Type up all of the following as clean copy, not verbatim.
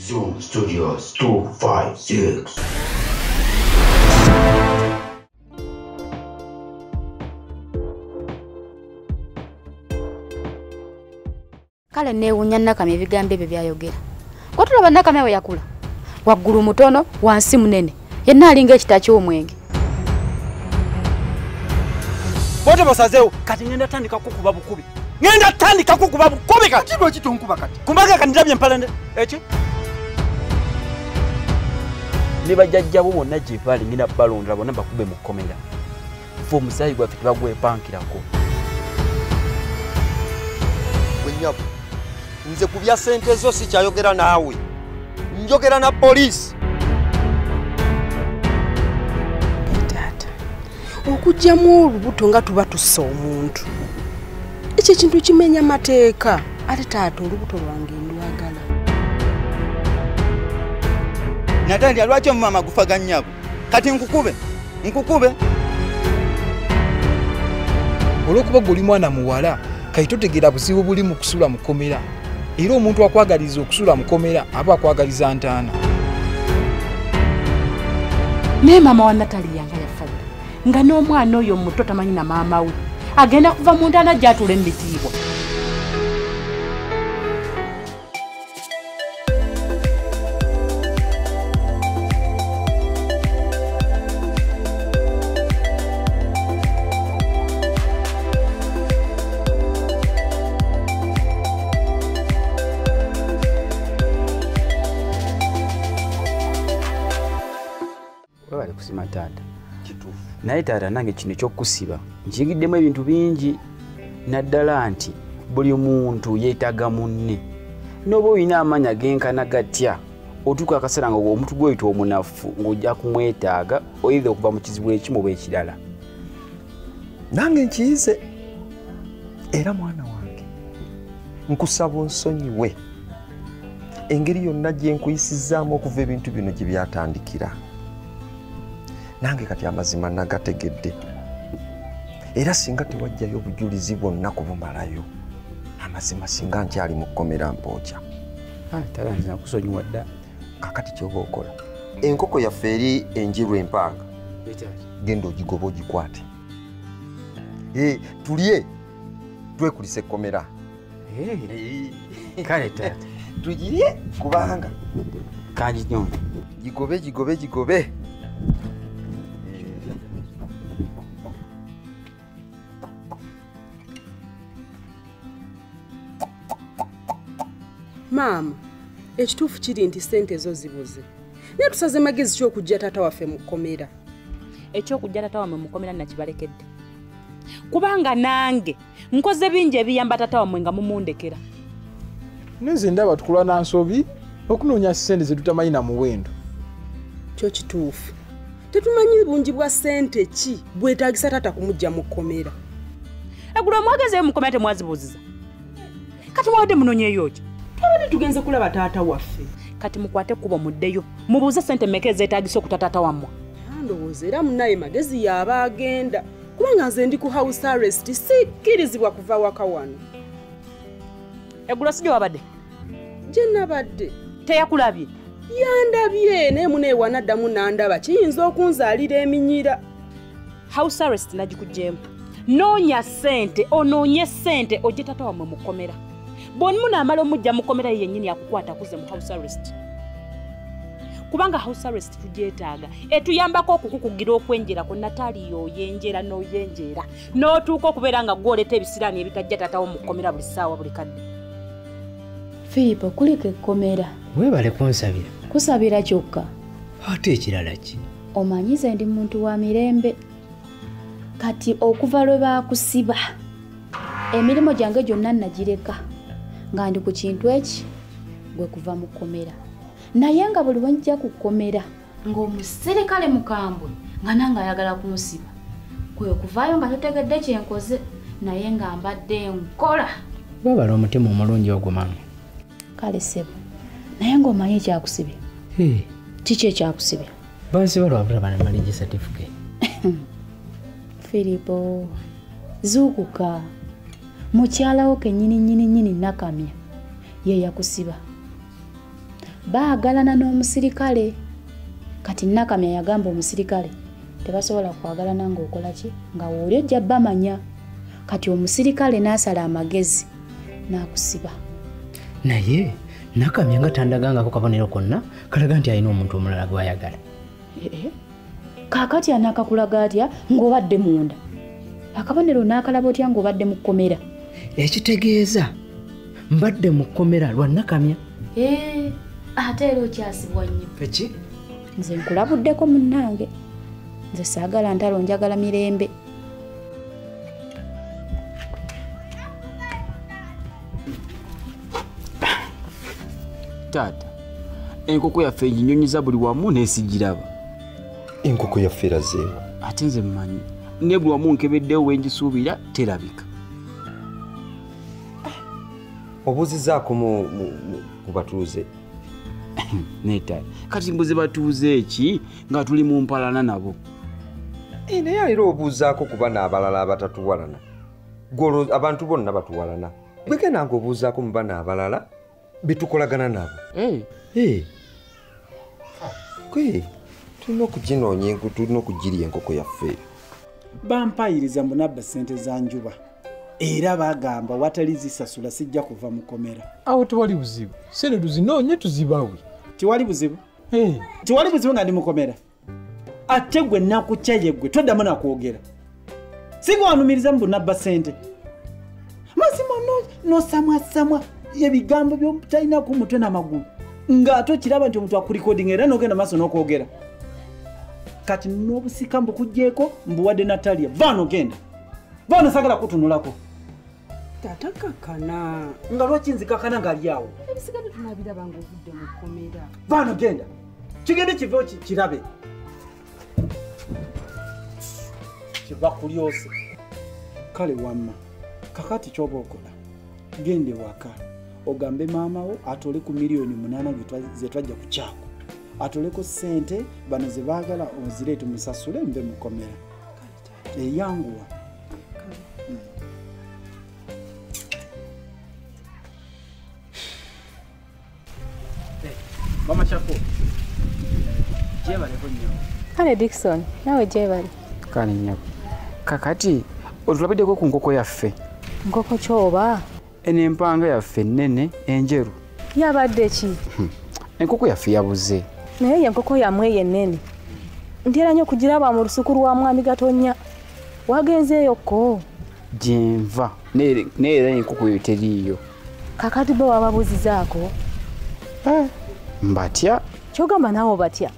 Zoom Studios 256. Kale neewunya Nakamya ebigambo ebyo byayogera. Kwa tulaba Nakamya we yakula. Waggulu mutono, wansi munene. Yenna alinga ekita ky'omwenge. Bote basazeewo kati ngenda tandika kukuba bukubi. Ngenda tandika kukuba bukubi kati. Kati bw'ekito nkuba kati. Kumbaga kandirabye empalende. Eki? Ne bajjajjabo bonna gye bali ngina balondera bonna bakube mu kkomera. Fo omusaayi gwaffe tebagwepankirako. Wennyabo. Nze ku bya ssente zo sikyayogera naawe. Njogera na poliisi. Taata. Okugyamu olubuto nga tuba tussa omuntu. Ekyo kintu kimenya mateeka. Ate taata olubuto lwange ndwagala. Natalia lwaki omumama gufaga nnyabo? Kati nkukube. Olw'okuba guli mwana muwala kati totegeera buzibu buli mu kusula mu kkomera. Era omuntu akwagaliza okusula mu kkomera aba akwagaliza ntaana. Ne mama wa Natalia nga yafadde. Nga n'omwana oyo muto tamanyi na maama we. Agenda kuva mu ntaana gy'atuula emitiibwa. Webale kusima taata. Kituufu. Naye taata nange kino ekyokusiba nkiyigiddemu ebintu bingi naddala nti buli muntu yeetaaga munne. N'oba olina amaanyi agenkana gatya otuuka akaseera nga omuntu gw'oyita omunafu ng'ojja kumwetaaga oyinza okuva mu kizibu ekimu oba ekirala. Nange nkiyize. Era mwana wange nkusaba onsonyiwe engeri yonna gye nkuyisizaamu okuva ebintu bino gye byatandikira. Nange kati amazima nagategedde. Era singa tewajjayo obujulizi bwonna kubumalayo. Amazima singa nkyali mu kkomera mpookya. Taata nze nakusonyiwa dda. Kakati ky'oba okola. Enkoko yaffe eri enjiru empanga. Genda ogigoba ogikwate. Tulye. Twekulise ekkomera. Kale taata. Tugirye kubanga. Kanginyonde. Gigobe. Maama, ekituufu kiri nti ssente zo zibuze. Naye tusaze magezi ky'okujja taata waffe mu kkomera. Ekyokujja taata wammwe mu kkomera nakibalekedde. Kubanga nange nkoze bingi ebiyamba taata wammwe nga mumundekera. Nze ndaba tukulwa na nsobi okunoonya ssente ze tutamanyi na muwendo. Kyo kituufu. Tetumanyi bungi bwa ssente ki bwetaagisa taata kumujja mu kkomera. Eggulo mwagezeyo mu kkomera temwazibuuziza. Kati mwawadde munoonyeeyo ki? Twabadde tugenze kulaba taata waffe. Kati mukwate kubo muddeyo. Mubuuze ssente mmeka ezeetaagisa okuta taata wammwe. Ndowooza era munnaye magezi y'aba agenda. Kubanga nze ndi ku house arrest sikkirizibwa kuva waka wano. Eggulo si gye wabadde? Gye nabadde. Teyakulabye? Yandabye naye muneewa naddamu nandaba kiyinza okunzaalira eminyira. House arrest nagikuggyeemu. Noonya ssente, onoonye ssente ojje taata wammwe mu kkomera. Bw'oni munaamala omujja mu kkomera ye yennyini akukwata akuze mu house arrest. Kubanga house arrest tugyetaaga. Etuyambako okukukugira okwenjera ku Natalia oyenjera n'oyenjera. N'otuuka okubeera nga gw'oleeta ebisiraani ebikajja taata wo mu kkomera buli ssaawa buli kadde. Filipo kulika ekkomera. Weebale kunsabira. Kusabira kyokka. Ate ekirala ki? Omanyize ndi muntu wa mirembe. Kati okuva lwe baakusiba. Emirimu gyange gyonna nagireka. Nga ndi ku kintu eki gwe kuva mu kkomera. Naye nga buli wenjja ku kkomera ng'omuserikale mukambwe nga nange ayagala kunsiba. Kwe kuvaayo nga totegedde kyenkoze naye nga mbadde nkola. Weebale omutima omulungi ogwo mama. Kale ssebo naye ng'omanyi ekyakusibya. Kiki ekyakusibya? Bansiba lwabula bana marriage certificate. Filipo zuukuka. Mukyalawo kennyini Nakamya ye yakusiba. baagalana n'omusirikale. Kati Nakamya yagamba omusirikale tebasobola kwagalana ng'okola ki nga wooli ojja bamanya. Kati omusirikale n'asala amagezi n'akusiba. Naye Nakamya nga tandagangako kabonero konna kalaga nti alina omuntu omulala gw'ayagala. Kaakati anaakakulaga atya ng'obadde munda? Akabonero n'akalaba otya ng'obadde mu kkomera? Ekitegeeza mbadde mu kkomera lwa Nakamya. Ate era okyasibwa nnyo. Eki? Nze nkulabuddeko munnange. Nze saagala ntalo, njagala mirembe. Taata, enkoko yaffe eginyonyiza buli wamu n'esigiraba. Enkoko yaffe erazeewa? Ate nze mmanyi. Ne buli wamu nkebeddewo wengisuubira terabika. Obuuzizaako ku batuuze? Netaata, kati mbuze batuuze eki nga tuli mu mpalana nabo? Naye era obuuzaako ku bana abalala abatatuwalana. Golo abantu bonna batuwalana. Bwegenda ng'obuuzaako mu bana abalala betukolagana nabo. Tulina okuginoonya enkoko, tulina okugirya enkoko yaffe. Bampayiriza mbunabba ssente za njuba era bagamba watali zisasula sijja kuva mu komera. Awo tewali buzibu, sente tuzinoonye tuzibawe. Tiwali buzibu? Tiwali buzibu nga ndi mu komera? Ate gwe nakukyaye gwe toddamu nakwogera. Sigwanumiriza mbunabba ssente. Mazima nosamwasamwa ebigambo byobutalina ku mutwe n'amagulu ng'ate okiraba nti omuntu akurikodinga era n'ogenda maaso n'okwogera. Kati n'obusika mbukugjeeko mbuwadde Natalia. Vaano genda. Vaano sagala kutunulako. Tata kakana. Nga lwaki nzikakana ng'ali awo? Ebisigadde tunabiraba ng'ovudde mu kkomera. Vaano genda. Kigende kiveewo kirabe. Kiva kulyose. Kale wamma. Kakati ky'oba okola. Gende waka. Ogambe maama wo atole ku miliyoni 8 ze twajja ku kyako. Atoleko ssente bano ze baagala ozireete musasule mbe mukomera. Eyanguwa. Mama Chako. Jebaleko nnyo. Kale Dickson, nawe jebali. Kale nnyo. Kakati otulabiddeko ku nkoko yaffe. Nkoko kyoba? Eno empanga yaffe ennene enjeru. Yabadde ki? Enkoko yaffe yabuze. Naye enkoko yammwe yennene. Ndyera nnyo okugiraba mu lusuku lwa mwami Gatonnya. Wagenzeeyokko? Gyenva. Neera enkoko yo teriiyo. Kakati bo wababuuzizaako? Mbatya. Kyogamba naawe batya?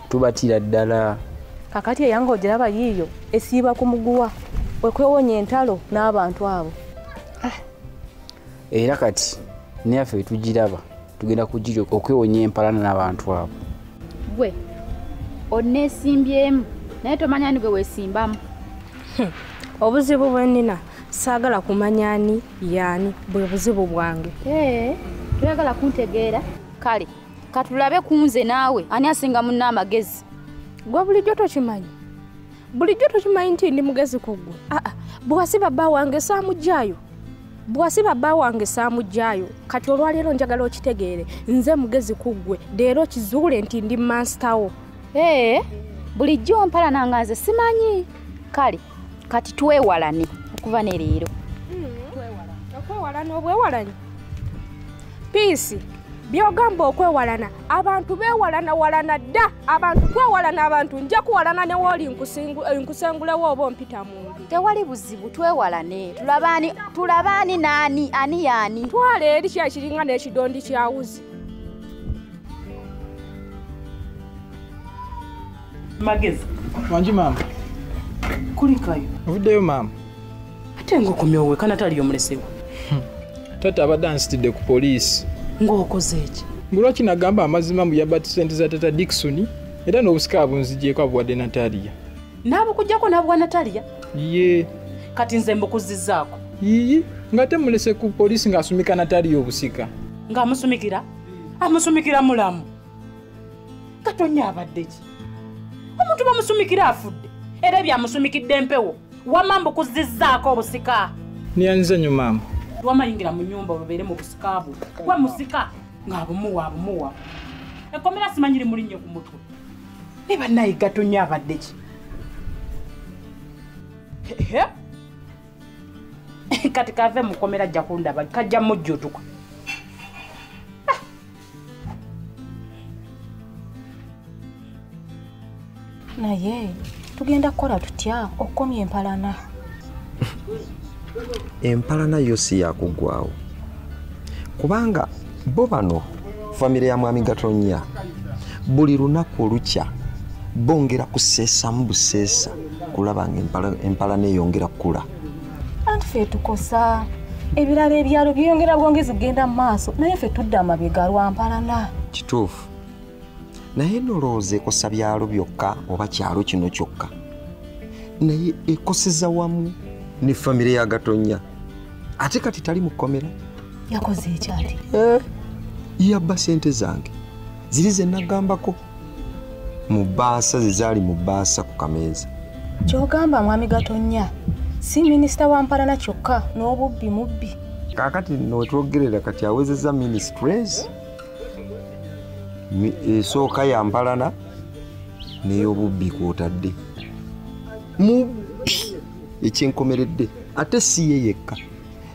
Tubatira ddala. Kakati eyange ogiraba yiiyo esiiba ku muguwa wekwewonya entalo n'abantu abo. Era kati neyaffe tugiraba tugenda kugirya okwewonya empalana n'abantu abo. Gwe onneesimbyemu naye tomanya ni gwe weesimbamu. Obuzibu bwe nnina saagala kumanya ani yaani bwe buzibu bwange. Toyagala kuntegeera? Kale katulabe kunze naawe ani asinga munna amagezi? Gwe bulijjo tokimanyi? Bulijjo tokimanyi nti ndi mugezi ku ggwe? Bw'asiba bba wange saamugjayo. Bw'asiba bba wange saamugjayo. Kati olwaleero njagala okitegeere nze mugezi ku ggwe leero kizuule nti ndi mansitawo. Bulijjo mpalana nga nze simanyi. Kale kati twewalane okuva ne leero. Okwewalana obwewalanye? Piisi byogamba okwewalana abantu beewalana dda. Abantu twewalana abantu nja kuwalana ne wooli nkusengulewo oba ompita mundu. Tewali buzibu twewalane. Tulabaani naani ani yaani. Twala eri kyakiringa n'ekidondi kyawuzi. Magezi. Wanji maama. Kulikayo. Ovuddeyo maama. Ate ng'okomyewo weka Natalia omulesewo. Taata abadde ansitidde ku poliisi. Ng'okoze eki? Lwaki nagamba amazima mu yabba ssente za Tata Dickson era n'obusika abunzigyeko abuwadde Natalia. N'abukuggyako n'abuwa Natalia? Ye. Kati nze mbukuzizzaako? Yiyi, ng'ate mulese ku poliisi ng'asumika Natalia obusika. Ng'amusumikira? Amusumikira mulamu. Gatonnya abadde ki? Omuntu bamusumikira afudde. Era byamusumikidde empewo. Wamma mbukuzizzaako obusika. Niyanze nnyo maama. Wamayingira mu nnyumba obeere mu busika bwo. Gwe musika. ng'abumuwa ekkomera simanyire mulinnye ku mutwe ne bannayiga tonnya abadde ki kati kave mukomera ajja kundaba kajja mujjutuka naye tugenda kukola tutya okukomya empalana empalana yo si yakuggwawo kubanga bo bano famire ya mwami Gatonnya buli lunaku olukya bongera kuseesamu buseesa kulaba nga empalana eyongera kukula anti ffe tukosa ebirala ebyalo byeyongera bwongezi kugenda mu maaso naye ffe tudda amabega lwa mpalana kituufu naye nolowooza ekosa byalo byokka oba kyalo kino kyokka naye ekoseza wamu ne famire ya Gatonnya ate kati tali mu kkomera yakoze ekyati yabba sente zange ziri ze nagambako mu bbaasa zezaali mu bbaasa ku kameeza kyogamba mwami Gatonnya si minisita wa mpalana kyokka n'obubbi mubbi kaakati notwogerera kati awezeza ministries esooka ya mpalana n'ey'obubbi kwotadde mubbi ekyenkomeredde ate si ye yekka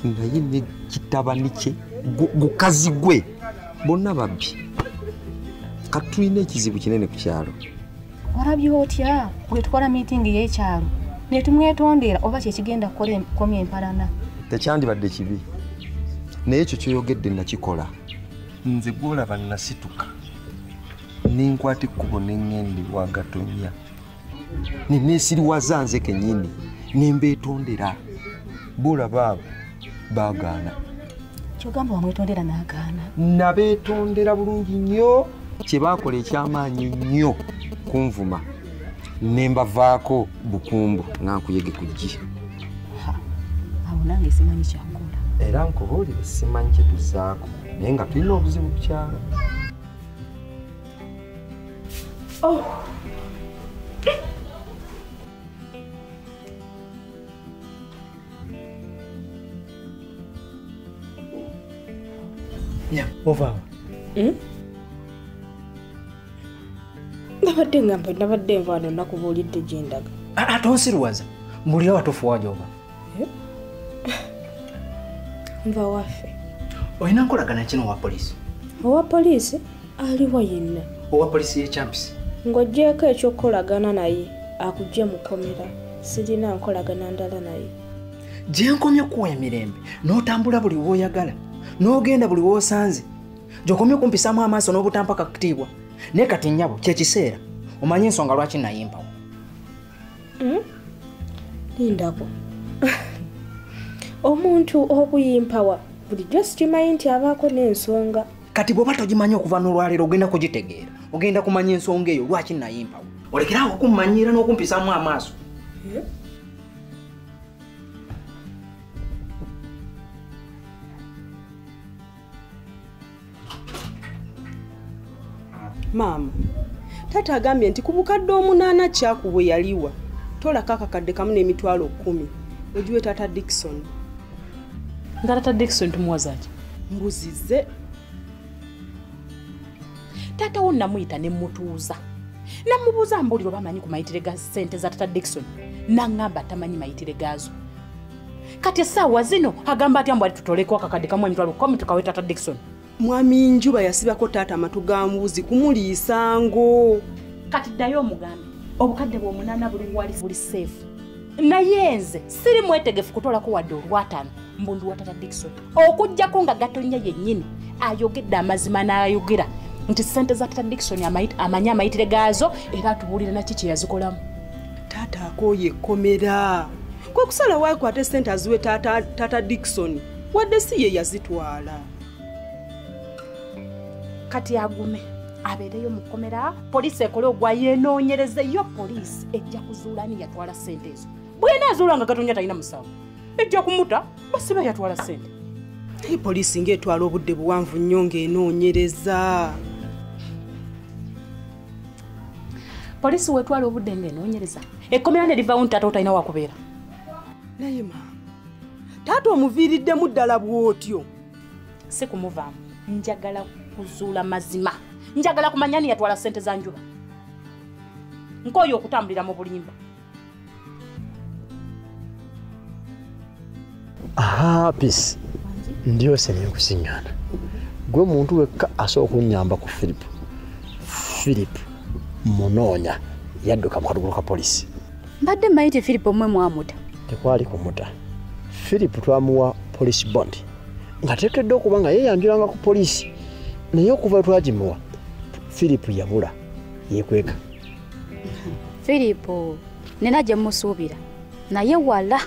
naye ne kitabani kye gukazi gwe bonna babbi kati tulina ekizibu kinene ku kyalo olabye otya bwe tukola miitingi y'ekyalo ne tumwetondera oba kyekigenda kukomya empalana tekyandibadde kibi naye ekyo kyoyogedde nakikola nze gwolaba nasituka ninkwata ekkubo neŋŋende wa Gatonnya neneesiriwaza nze kennyini nembeetondera boolaba abo baagaana kyogamba wamwetondera n'agaana nabeetondera bulungi nnyo kye baakola ekyamaanyi nnyo kunvuma nembavaako bukumbu nankuyege ku ggi awo nange simanyi kyakola era nkubuulire simanyi kye tuzaako naye nga tulina obuzibu ku kyalo ovaawa nabadde ngamba nabadde nvaano nakubuulidde gyendaga tonsiruwaza mbulira watofuwa gyova nva waffe olina nkolagana kino owa poliisi owa poliisi aliwa yenna owa poliisi y'ekyampisi ng'oggyeko ekyokukolagana naye akugye mu kkomera sirina nkolagana ndala naye gye nkomye okuwa emirembe n'otambula buli w'oyagala n'ogenda buli w'osanze gy'okomye okumpisaamu amaaso n'obutampa kakutiibwa naye kati nnyabo kyekiseera omanye ensonga lwaki nayimpawo lindako omuntu okuyimpawa bulijjo sikimanyi nti abaako n'ensonga kati bw'oba togimanyi okuva n'olwaleero ogenda kugitegeera ogenda kumanya ensonga eyo lwaki nayimpawo olekerawo okummanyiira n'okumpisaamu amaaso maama taata agambye nti ku bukadde 8 kyakubwe yaliwa tolako akakadde kamu n'emitwalo 10 ogiwe taata Dickson nga taata Dickson tumuwazaki mbuzize taata wo namuyita ne mutuuza namubuuza mbuliro bamanyi ku mayitire ga ssente za taata Dickson naŋŋamba tamanyi mayitire gaazo kati essaawa zino agamba atya mbwali tutoleko akakadde kamu emitwalo 10 tukawe taata Dickson mwami Njuba yasibako taata amatu ga mbuzi kumuliisango kati ddayo omugambe obukadde bwe 8 buli wali buli seefu naye nze siri mwetegefu kutolako wadde olw'ataano mbundu wa taata Dickson okuggyako nga Gatonnya yennyini ayogedde amazima n'ayogera nti ssente za taata Dickson amanyi amayitire gaazo era atubuulira naki kye yazikolamu taata akooye ekkomera kwe kusala waakwate ssente aziwe taata Dickson wadde si ye yazitwala kati agume abeereyo mu kkomera poliisi ekole ogwa yeenoonyerezeyo poliisi ejja kuzuulani yatwala ssente ezo bwena azuula nga Gatonnya talina musango ejja kumuta basiba yatwala ssente poliisi ng'etwala obudde buwanvu nnyo ng'enoonyereza poliisi wetwala obudde ng'enoonyereza ekkomera ne livaawo nti taata otalina wakubeera naye maama taata omuviiriddemu ddala bw'otyo si kumuvaamu njagala kuzuula mazima. Njagala kumanya ni yatwala ssente za njuba. Nkoyo okutambulira mu bulimba. Aha, peace. Ndiyo sene nkusingana. Gwe muntu wekka asooka kunnyamba ku Philip Munonya yadduka mu katugulu ka polisi. Mbadde mmanyi Philip omwe mwamuta. Tekwali kumuta. Philip twamuwa police bond. Ngateekeddwa okuba nga yeeyanjulanga ku polisi. Naye okuva twagimuwa Philip yabula yeekweka. Philip nina gye musuubira naye wala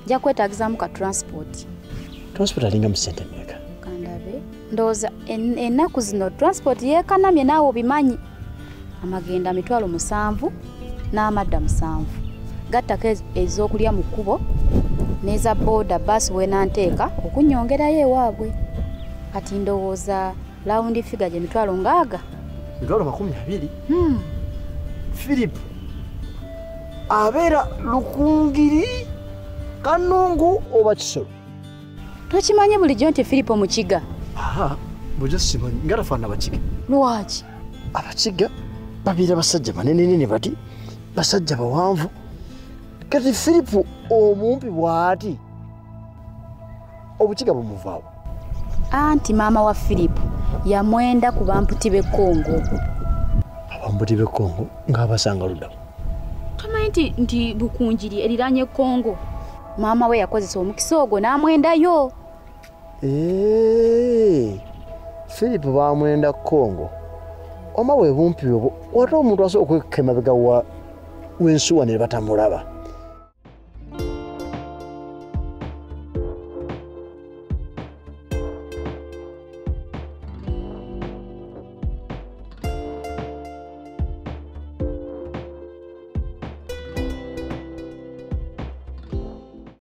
nja kwetagizaamu ka transport. Transport alinga mu ssente mmeka? Kandabe ndowooza ennaku zino transport yeekanamye naawe obimanyi. Amagenda 7,000 n'amadda 7. Gattako ez'okulya mu kkubo n'eza booda basi weenanteeka okunnyongerayo ewaabwe. Kati ndowooza lawundi figa gye 60,000. 20. Philip abeera Lukungiri Kanungu oba Kisolo? Tokimanyi bulijjo nti Philip Mukiga? Aha, bulijjo simanyi nga tafaanana Bakiga. Lwaki? Abakiga babeera basajja banenenene bati, basajja bawanvu. Kati Philip omumpi bw'ati Obukiga bumuvaawo. Anti maama wa Philip yamwenda ku bamputi b'e Congo. Abamputi b'e Congo ng'abasanga luddamu. Tomanyi nti Bukunjiri eriraanye Congo. Maama we yakozesa omukisa ogwo n'amwendayo. Philip bamwenda Congo. Oma we bumpi obwo wate omuntu asobola okwekka emabega w'ensuwa ne batamulaba.